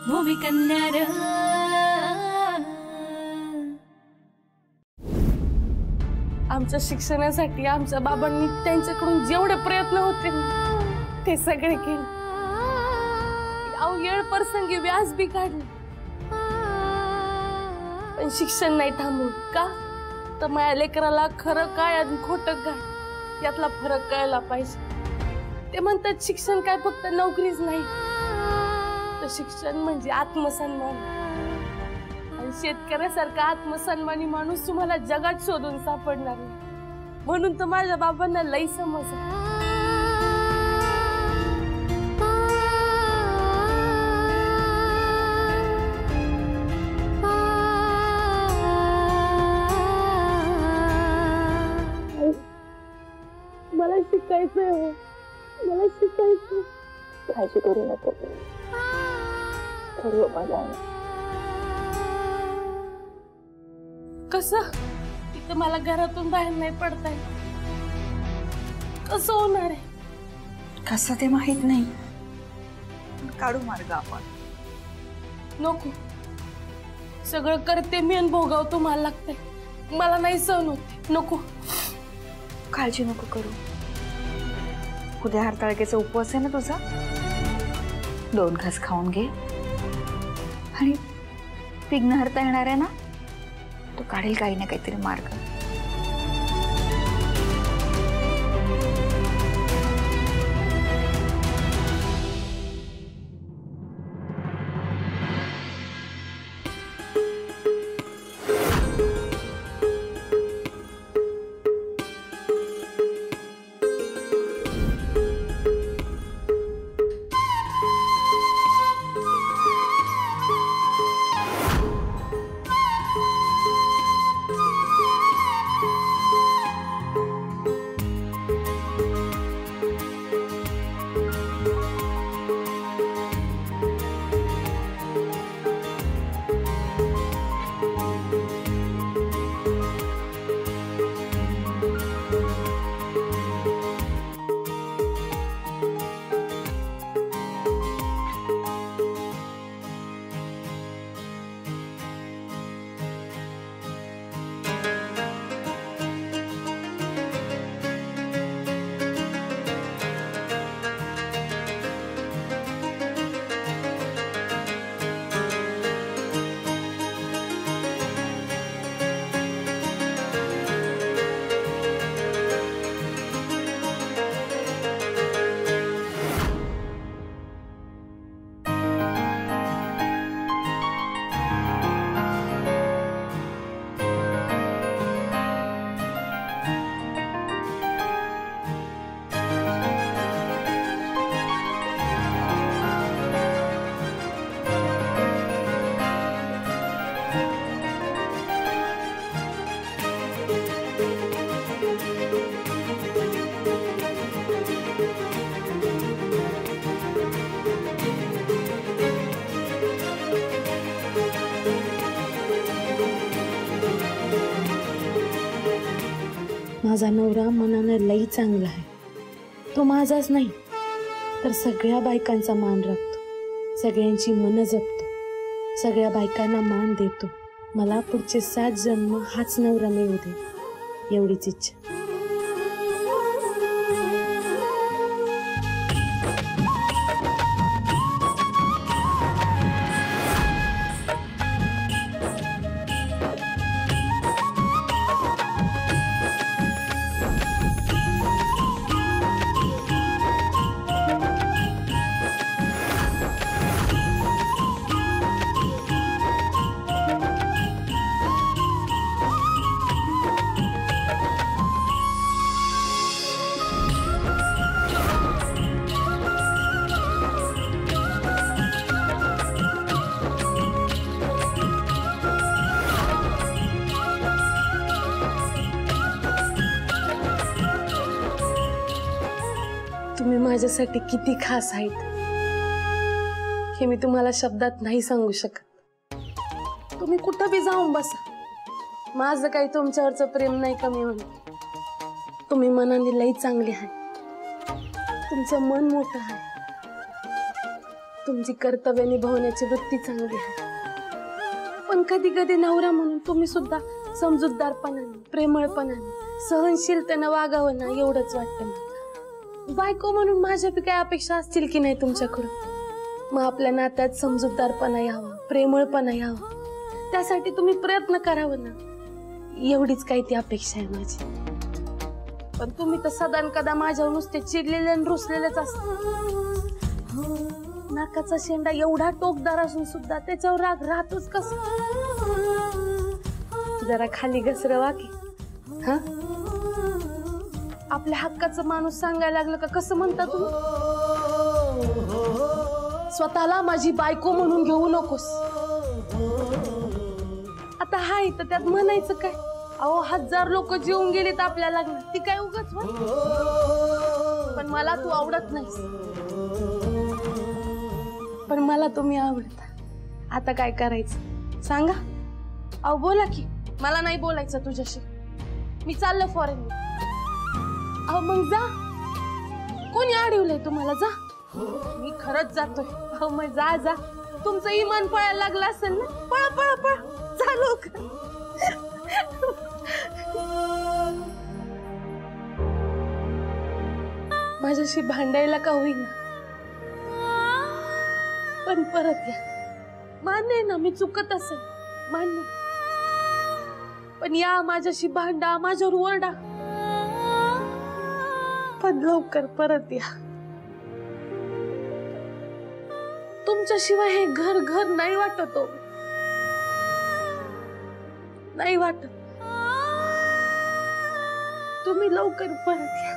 भूमिकन्या रे। आमच्या शिक्षणासाठी आमच्या बाबांनी त्यांच्याकडून जेवढे प्रयत्न होते ते सगळे केले। येळ प्रसंगी व्याज बी काढले, पण शिक्षण नाही थांबवलं का? तर माझ्या लेकराला खरं काय आणि खोटं काय यातला फरक कळला पाहिजे। ते म्हणतात शिक्षण काय फक्त नोकरीच नाही, तर शिक्षण म्हणजे आत्मसन्मान। आणि शेतकऱ्यासारखा आत्मसन्मानी माणूस तुम्हाला जगात शोधून सापडणार नाही, म्हणून तर माझ्या बाबांना लई समजलं। मला शिकायचंय हो, मला शिकायचं। काळजी करू नको, सर्व बघा। कसं तिथं मला घरातून बाहेर नाही पडता येत, कसं होणार आहे? कसं ते माहित नाही, काढू मार्ग आपण। नको, सगळं करते मी आणि भोगावतो मला लागतंय, मला नाही सहन होते। नको, काळजी नको करू। उद्या हरताळकेचा उपवास आहे ना तुझा, 2 घास खाऊन घे आणि विघ्न हरता येणार आहे ना, तो काढेल काही ना काहीतरी मार्ग। माझा नवरा मनाने लई चांगला आहे, तो माझाच नाही तर सगळ्या बायकांचा मान राखतो, सगळ्यांची मन जपतो, सगळ्या बायकांना मान देतो। मला पुढचे 7 जन्म हाच नवरा मिळू दे, एवढीच इच्छा। तुम्ही माझ्यासाठी किती खास आहेत हे मी तुम्हाला शब्दात नाही सांगू शकत। तुम्ही कुठं बी जाऊन बसा, माझं काही तुमच्यावरचं प्रेम नाही कमी होणार। तुम्ही मनाने लई चांगले आहे, तुमचं मन मोठं आहे, तुमची कर्तव्य निभावण्याची वृत्ती चांगली आहे, पण कधी कधी नवरा म्हणून तुम्ही सुद्धा समजूतदारपणाने, प्रेमळपणाने, सहनशीलतेने वागावं ना, एवढंच वाटतं मला. बायको म्हणून माझ्या बी काय अपेक्षा असतील की नाही तुमच्याकडून? मग आपल्या नात्यात समजूतदारपणा यावा, प्रेमळपणा यावा, त्यासाठी तुम्ही प्रयत्न करावं ना, एवढीच काही ती अपेक्षा आहे माझी. पण तुम्ही तर सदान कदा माझ्यावर नुसते चिडलेले आणि रुसलेलेच असतात. नाकाचा शेंडा एवढा टोकदार असून सुद्धा त्याच्यावर राग राहतोच कसा? जरा खाली घसरवा की. हा, आपल्या हक्काचं माणूस सांगायला लागलं का कसं म्हणता तुम्ही? स्वतःला माझी बायको म्हणून घेऊ नकोस. आता हाय तर त्यात म्हणायचं काय? अहो 1000 लोक जीवन गेलीत आपल्या लग्नात, ती काय उगाच? पण मला तू आवडत नाहीस, पण मला तुम्ही आवडता. आता काय करायचं सांगा? अहो बोला की. मला नाही बोलायचं तुझ्याशी, मी चाललं फॉरेन. अहो मग जा, कोणी अडवलंय तुम्हाला? जा, मी खरंच जातोय. अहो मग जा जा, तुमचं इमान पळायला लागलं असेल ना, पळा पळा पळा, जा लवकर. माझ्याशी भांडायला का होईना, पण परत या. मान्य ना मी चुकत असेल, मान्य, पण या माझ्याशी भांडा, माझ्यावर ओरडा, पण लवकर परत या. तुमच्याशिवाय हे घर घर नाही वाटत हो, नाही वाटत. तुम्ही लवकर परत या.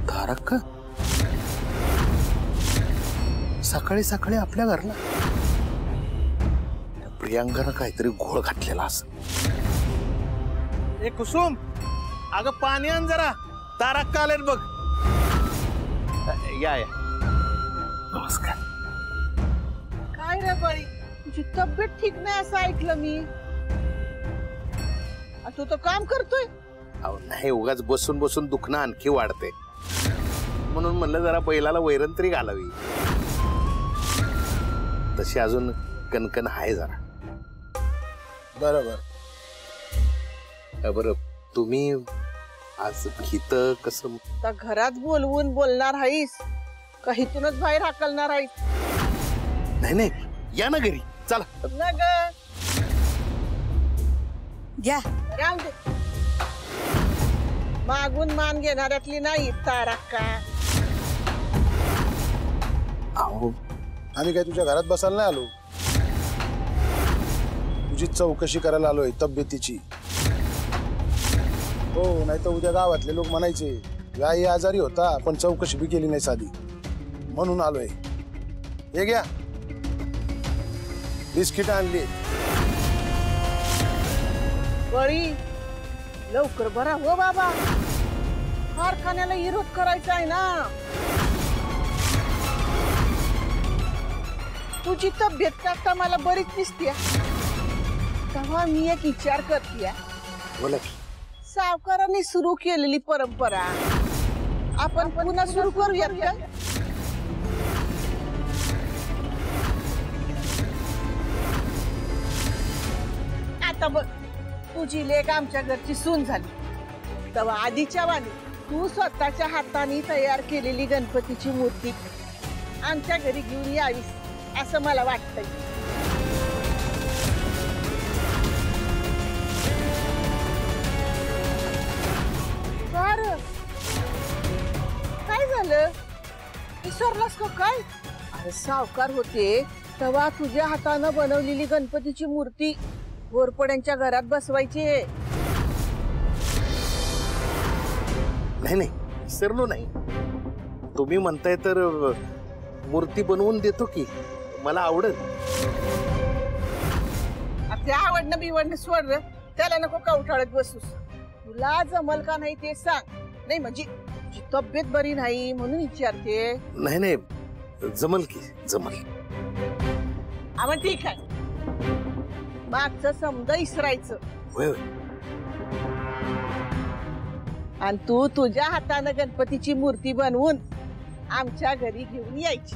तारक सकाळी सकाळी आपल्या घरला प्रियांकानं काहीतरी घोळ घातलेला असं. ए कुसुम, अगं पाणी आण जरा, तारक आलेत बघ. या या. नमस्कार. काय रे बाई, तुझी तब्येत ठीक नाही असं ऐकलं मी. तू तर काम करतोय. अहो नाही, उगाच बसून बसून दुखणं आणखी वाढते, म्हणून म्हणलं जरा बैलाला वैरण तरी घालावी. तशी अजून कणकण आहे जरा. बरोबर. बरं, तुम्ही आज इथं कसं? आता घरात बोलवून बोलणार आहेस का इथूनच बाहेर हाकलणार आहेस? नाही नाही, या ना घरी, चला. न ग, घ्या. राहू दे. मागून मान घेणाऱ्यातली नाही तारका. अहो आम्ही काय तुझ्या घरात बसायला नाही आलो, तुझी चौकशी करायला आलोय तब्येतीची. हो, नाही तर उद्या गावातले लोक म्हणायचे गाई आजारी होता पण चौकशी बी केली नाही साधी, म्हणून आलोय. हे घ्या, बिस्किट आणली. बळी लवकर बरा हो बाबा, कारखान्याला विरोध करायचा आहे ना. तुझी तब्येत आता मला बरीच दिसते, तेव्हा मी एक विचार करते. बोला की. सावकारांनी सुरू केलेली परंपरा आपण पुन्हा सुरू करूयात का? आता बघ, तुझी लेक आमच्या घरची सून झाली, तेव्हा आधीच्या वाणी तू स्वतःच्या हाताने तयार केलेली गणपतीची मूर्ती आमच्या घरी घेऊन यावीस असं मला वाटतंय. काय झालं, विसरलास का काय? अरे सावकार होते तेव्हा तुझ्या हातानं बनवलेली गणपतीची मूर्ती घोरपड्यांच्या घरात बसवायची. नाही नाही, विसरलो नाही. तुम्ही म्हणताय तर मूर्ती बनवून देतो की, मला आवडत. आपल्या आवडणं बिवडणं सोड, त्याला नको कवटाळत बसूस. तुला जमल का नाही ते सांग. नाही म्हणजे तुझी तब्येत बरी नाही म्हणून विचारते. नाही नाही, जमल की, जमल. मग ठीक आहे, मागचं समज इसरायचं होय होय. आणि तू तुझ्या हातानं गणपतीची मूर्ती बनवून आमच्या घरी घेऊन यायची.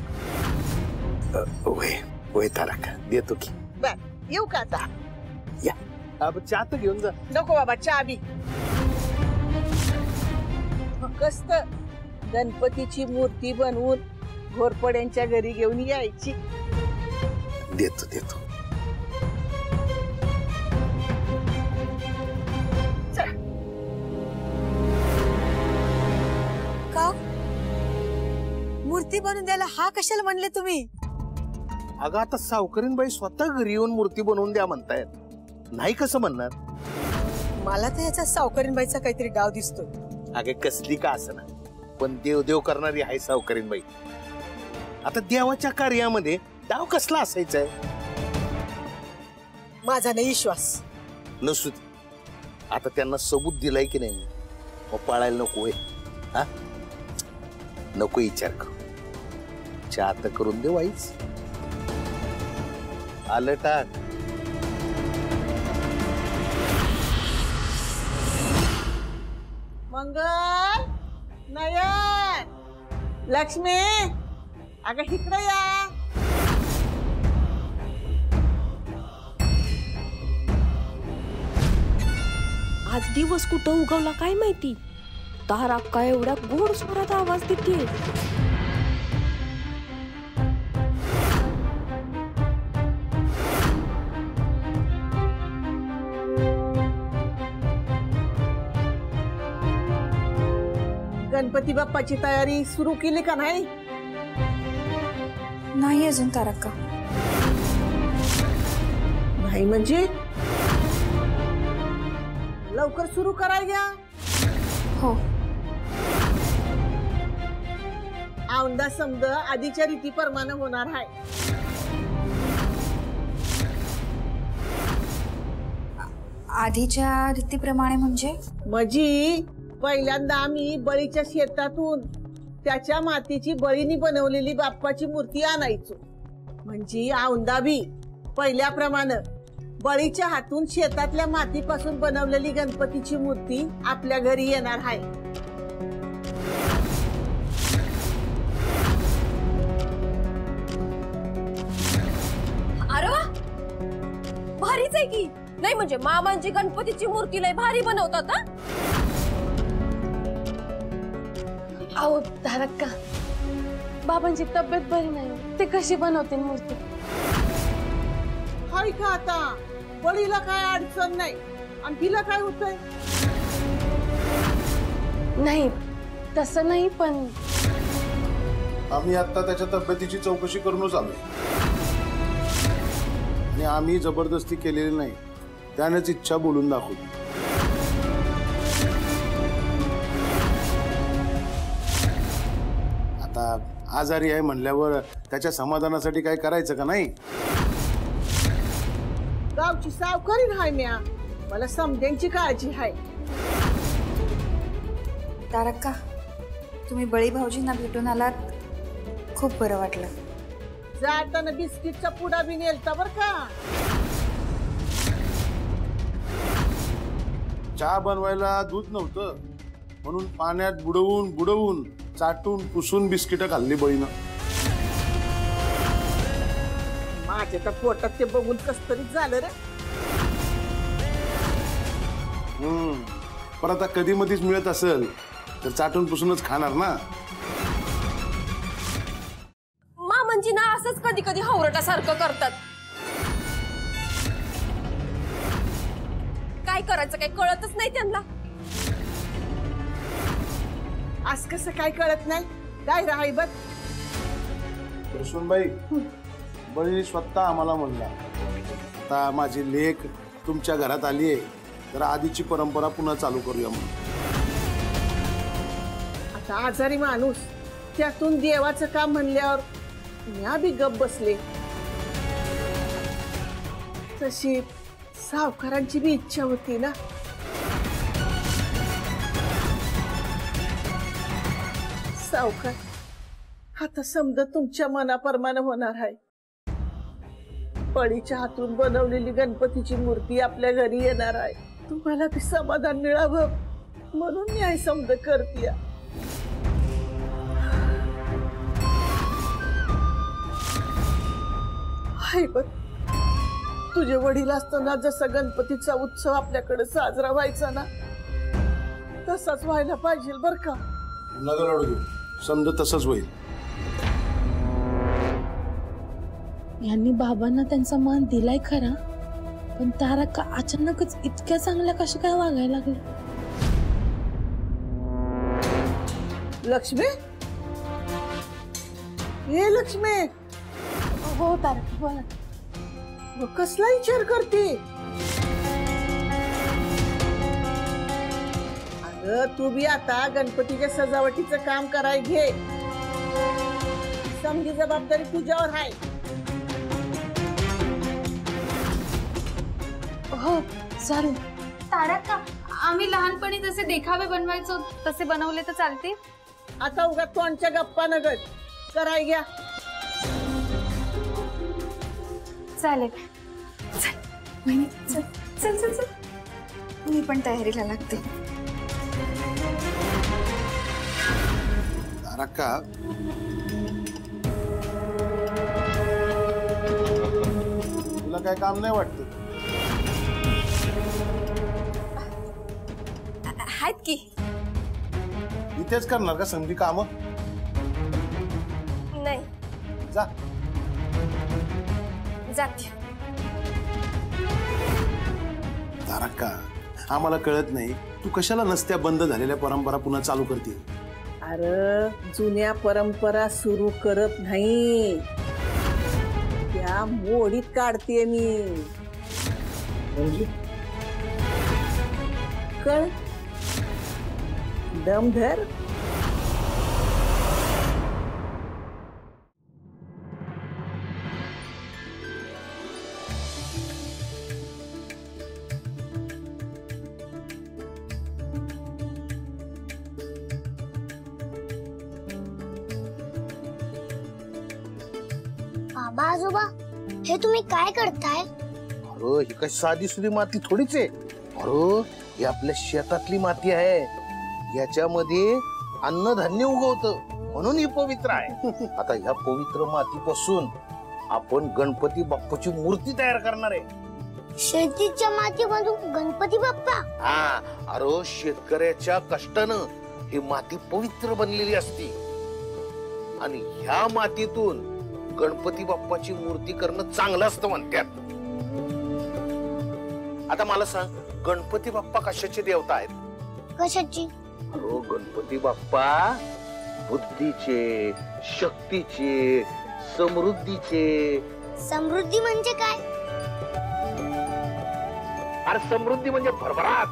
होय होय तारका, देतो की. बर, येऊ का आता? या अब चहा तर घेऊन जा. नको बाबा, चहा बी. फक्त गणपतीची मूर्ती बनवून घोरपड्यांच्या घरी घेऊन यायची. देतो देतो. का मूर्ती बनवून द्यायला हा कशाला म्हणले तुम्ही? अगं आता सावकारीनबाई स्वतः घरी येऊन मूर्ती बनवून द्या म्हणतायत, नाही कसं म्हणणार? मला तर ह्याचा सावकारीनबाईचा काहीतरी डाव दिसतोय. अगे कसली का असं ना, पण देव देव करणारी आहे सावकारीनबाई. आता देवाच्या कार्यामध्ये डाव कसला असायचा आहे? माझा नाही विश्वास. नसू दे. आता त्यांना सबूत दिलाय की नाही, मग पाळायला नको होय? हा, नको विचार करू. चहा तर करून दे वाईच. आलं टाक. मंगल, नयन, लक्ष्मी, अगं इकडे या. आज दिवस कुठं उगवला काय माहिती. तारा काय एवढ्या गोड स्वरात आवाज देते. गणपती बाप्पाची तयारी सुरू केली का नाही? नाही अजून तारका. नाही म्हणजे लवकर सुरू करायला घ्या. हो. औंदा समज आधीच्या रीतीप्रमाणे होणार आहे. आधीच्या रीतीप्रमाणे म्हणजे? म्हणजे पहिल्यांदा आम्ही बळीच्या शेतातून त्याच्या मातीची बळीनी बनवलेली बाप्पाची मूर्ती आणायचो. म्हणजे औंदा बी पहिल्याप्रमाणे बळीच्या हातून शेतातल्या मातीपासून बनवलेली गणपतीची मूर्ती आपल्या घरी येणार आहे. अरे वा, भारीच आहे की. नाही म्हणजे मामांची गणपतीची मूर्ती लय भारी बनवतात. अहो तारका, बाबांची तब्येत बरी नाही, ते कशी बनवतील मूर्ती? हाय का आता बळीला काय अडचण नाही आणि तिला काय होतंय? नाही तसं नाही, पण आम्ही आता त्याच्या तब्येतीची चौकशी करूनच आलोय आणि आम्ही जबरदस्ती केलेली नाही, त्यानेच इच्छा बोलून दाखवली. आता आजारी आहे म्हणल्यावर त्याच्या समाधानासाठी काय करायचं का नाही? गावची सावकारी हाय म्या, मला समध्यांची काळजी आहे. तारका, तुम्ही बळी भाऊजींना भेटून आलात, खूप बरं वाटलं. जाताना बिस्किटचा पुडा बी नेलता बर का. चहा बनवायला दूध नव्हतं म्हणून पाण्यात बुडवून बुडवून चाटून पुसून बिस्किटं खाल्ली बळीनं. माझ्या तर पोटात ते बघून कस तरी झालं रे. पण आता कधी मधीच मिळत असेल तर चाटून पुसूनच खाणार ना. मामांची ना असंच कधी कधी हावरटासारखं करतात. काय करायचं काय कळतच नाही त्यांना. आज कसं काय कळत नाही? काय राहाय बघ. सुनबाई, बळी स्वतः आम्हाला म्हणला, आता माझी लेक तुमच्या घरात आली आहे तर आधीची परंपरा पुन्हा चालू करूया म्हणून. आता आजारी माणूस त्यातून देवाचं काम म्हणल्यावर म्या बी गप बसले. तशी सावकारांची बी इच्छा होती ना. सावकार, आता समजा तुमच्या मनाप्रमाणे होणार आहे, बळीच्या हातून बनवलेली गणपतीची मूर्ती आपल्या घरी येणार आहे. तुम्हाला बी समाधान मिळावं म्हणून मी हे समज करते. हाय बघ, तुझे वडील असताना जसा गणपतीचा उत्सव आपल्याकडे साजरा व्हायचा ना, तसाच व्हायला पाहिजे बर का. नगर अडू समजा तसंच होईल. यांनी बाबांना त्यांचा मान दिलाय खरा, पण तारा का अचानकच इतक्या चांगल्या कशा काय वागायला लागल्या? लक्ष्मी, ये लक्ष्मी. हो तारा बोला. मग कसला विचार करते? अगं तू बी आता गणपतीच्या सजावटीचं काम कराय घे. समजी जबाबदारी तुझ्यावर आहे. हो चालेल. तारा का आम्ही लहानपणी जसे देखावे बनवायचो तसे बनवले तर चालते? आता उगा तोंडच्या गप्पा नगत कराय घ्या. चालेल. चल चल चल चल, मी पण तयारीला लागते. तारका, तुला काय काम नाही वाटत? आहेत की. इथेच करणार का समधी काम? नाही जा. जाते. तारका, आम्हाला कळत नाही तू कशाला नसत्या बंद झालेल्या परंपरा पुन्हा चालू करते. अरे जुन्या परंपरा सुरू करत नाही, त्या मोडीत काढते मी. म्हणजे कळ, दम धर. बाबा आजोबा, हे तुम्ही काय करताय? अरे ही काय साधी सुधी माती थोडीच आहे. अरे ही आपल्या शेतातली माती आहे. याच्यामध्ये अन्नधान्य उगवतं म्हणून ही पवित्र आहे. आता ह्या पवित्र मातीपासून आपण गणपती बाप्पाची मूर्ती तयार करणार आहे. शेतीच्या मातीमधून गणपती बाप्पा? हा, अरे शेतकऱ्याच्या कष्टानं ही माती पवित्र बनलेली असती आणि ह्या मातीतून गणपती बाप्पाची मूर्ती करणं चांगलं असतं म्हणतात. आता मला सांग, गणपती बाप्पा कशाचे देवता आहेत? कशाची? अरे गणपती बाप्पा बुद्धीचे, शक्तीचे, समृद्धीचे. समृद्धी म्हणजे काय? अरे समृद्धी म्हणजे भरभराट.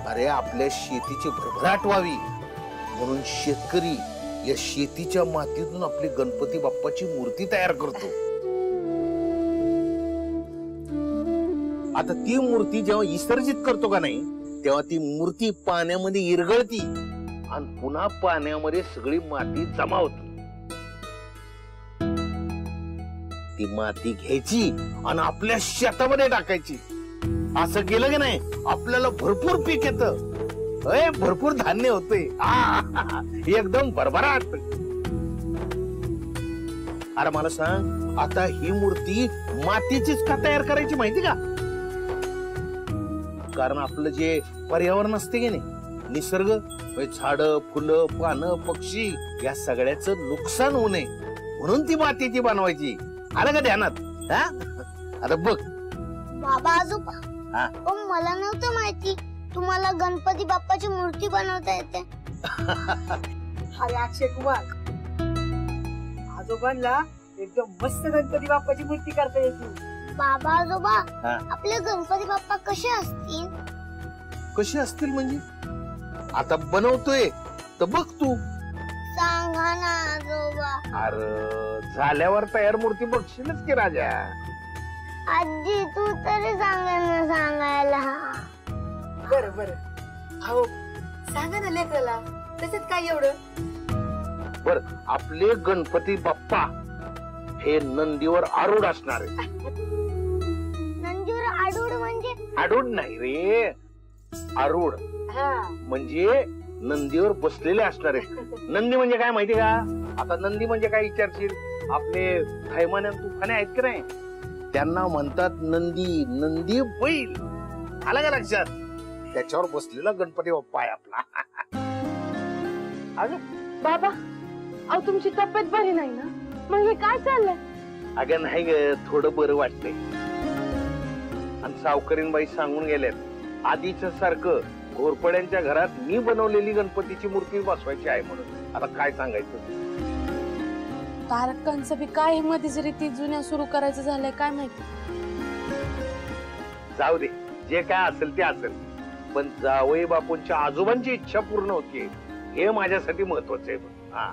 अरे आपल्या शेतीची भरभराट व्हावी म्हणून शेतकरी या शेतीच्या मातीतून आपली गणपती बाप्पाची मूर्ती तयार करतो. आता ती मूर्ती जेव्हा विसर्जित करतो का नाही, तेव्हा ती मूर्ती पाण्यामध्ये इरगळती आणि पुन्हा पाण्यामध्ये सगळी माती जमा होती. ती माती घ्यायची आणि आपल्या शेतामध्ये टाकायची. असं केलं की नाही, आपल्याला भरपूर पीक येतं, भरपूर धान्य होते, एकदम भरभराट. अरे मला सांग, आता ही मूर्ती मातीचीच का तयार करायची माहिती का? कारण आपलं जे पर्यावरण असते की नाही, निसर्ग, झाड, फुलं, पानं, पक्षी, या सगळ्याचं नुकसान होऊ नये म्हणून ती मातीची बनवायची. आलं का ध्यानात? आता बघ बाबा आजोबा, पण मला नव्हतं माहिती तुम्हाला गणपती बाप्पाची मूर्ती बनवता येते. अरे अक्षय कुमार, आजोबांना एकदम मस्त गणपती बाप्पाची मूर्ती करता येते. बाबा आजोबा, आपले गणपती बाप्पा कसे असतील? कशी असतील म्हणजे? आता बनवतोय तर बघ तू. सांगा ना आजोबा. अरे झाल्यावर तयार मूर्ती बघशीलच की राजा. आजी तू तरी सांगा ना सांगायला. बर बर, अहो सांगा ना लेकराला, त्याच्यात काय एवढं? बर, आपले गणपती बाप्पा हे नंदीवर आरूढ असणार आहे. नंदीवर आडूड म्हणजे आरूढ नाही रे, आरूढ म्हणजे नंदीवर बसलेले असणार आहे. नंदी म्हणजे काय माहिती का? आता नंदी म्हणजे काय विचारशील? आपले थैमान तुफाने आहेत की नाही, त्यांना म्हणतात नंदी. नंदी बैल, आला का लक्षात? त्याच्यावर बसलेला गणपती बाप्पा आहे आपला. अगं बाबा, अहो तुमची तब्येत बरी नाही ना, मग हे काय चाललंय? अगं नाही ग, थोडं बरं वाटतंय. आणि सावकरीणबाई सांगून गेल्यात आधीच सारखं घोरपड्यांच्या घरात मी बनवलेली गणपतीची मूर्ती बसवायची आहे म्हणून. आता काय सांगायचं? तारकांचं बी काय मध्येच रीती जुन्या सुरू करायचं झालंय काय माहिती. जाऊ दे, जे काय असेल ते असेल, पण जावई बापूंच्या आजोबांची इच्छा पूर्ण होतीये हे माझ्यासाठी महत्वाचं आहे. हा,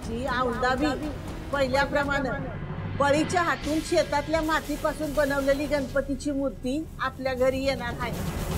जी औंदाबी पहिल्याप्रमाणे बळीच्या हातून शेतातल्या मातीपासून बनवलेली गणपतीची मूर्ती आपल्या घरी येणार आहे.